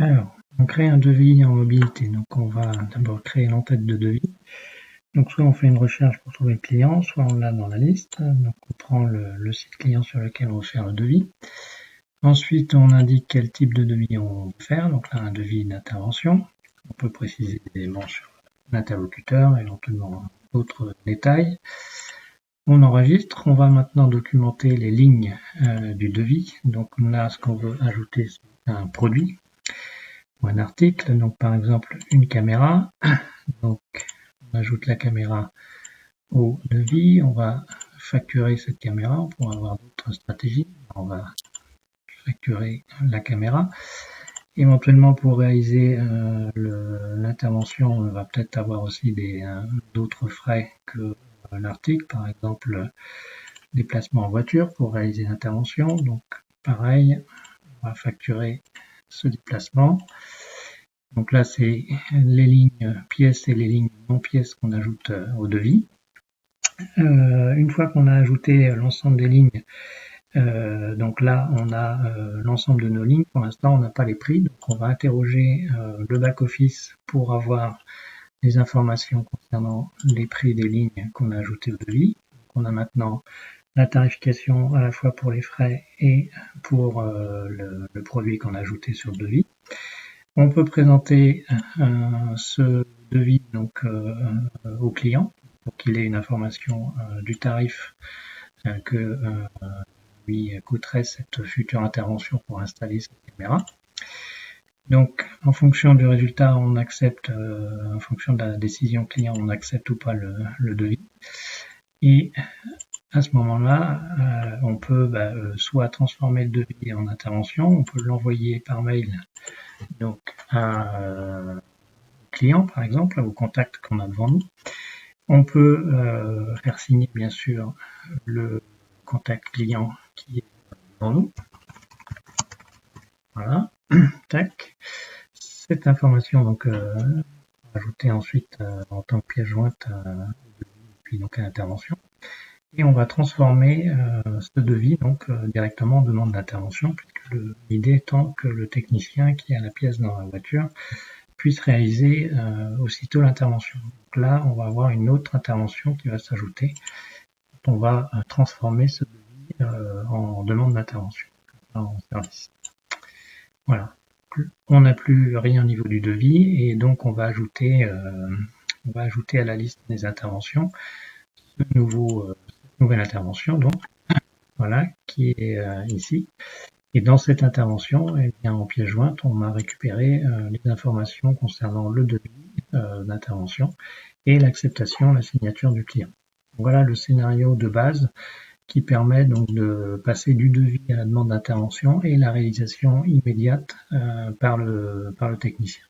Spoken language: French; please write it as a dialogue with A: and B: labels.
A: Alors, on crée un devis en mobilité. Donc, on va d'abord créer l'entête de devis. Donc, soit on fait une recherche pour trouver le client, soit on l'a dans la liste. Donc, on prend le site client sur lequel on veut faire le devis. Ensuite, on indique quel type de devis on veut faire. Donc là, un devis d'intervention. On peut préciser des éléments sur l'interlocuteur, éventuellement d'autres détails. On enregistre. On va maintenant documenter les lignes du devis. Donc là, ce qu'on veut ajouter, c'est un produit ou un article. Donc par exemple, une caméra. Donc on ajoute la caméra au devis. On va facturer cette caméra. On pourra avoir d'autres stratégies. On va facturer la caméra. Éventuellement, pour réaliser l'intervention, on va peut-être avoir aussi d'autres frais que l'article, par exemple déplacement en voiture pour réaliser l'intervention. Donc pareil, on va facturer ce déplacement. Donc là, c'est les lignes pièces et les lignes non pièces qu'on ajoute au devis. Une fois qu'on a ajouté l'ensemble des lignes, donc là, on a l'ensemble de nos lignes. Pour l'instant, on n'a pas les prix. Donc, on va interroger le back-office pour avoir les informations concernant les prix des lignes qu'on a ajoutées au devis. Donc, on a maintenant la tarification à la fois pour les frais et pour le produit qu'on a ajouté sur le devis. On peut présenter ce devis donc au client pour qu'il ait une information du tarif que lui coûterait cette future intervention pour installer cette caméra. Donc, en fonction du résultat, on accepte, en fonction de la décision client, on accepte ou pas le devis. Et à ce moment-là, on peut soit transformer le devis en intervention, on peut l'envoyer par mail donc à client, par exemple, au contact qu'on a devant nous. On peut faire signer, bien sûr, le contact client qui est devant nous. Voilà, tac. Cette information, donc, ajoutée ensuite en tant que pièce jointe, puis donc à l'intervention. Et on va transformer ce devis donc directement en demande d'intervention, puisque l'idée étant que le technicien qui a la pièce dans la voiture puisse réaliser aussitôt l'intervention. Donc là, on va avoir une autre intervention qui va s'ajouter. On va transformer ce devis en demande d'intervention, en service. Voilà. On n'a plus rien au niveau du devis et donc on va ajouter à la liste des interventions cette nouvelle intervention, donc voilà, qui est ici. Et dans cette intervention, eh bien, en pièce jointe, on a récupéré les informations concernant le devis d'intervention et l'acceptation, la signature du client. Voilà le scénario de base qui permet donc de passer du devis à la demande d'intervention et la réalisation immédiate par le technicien.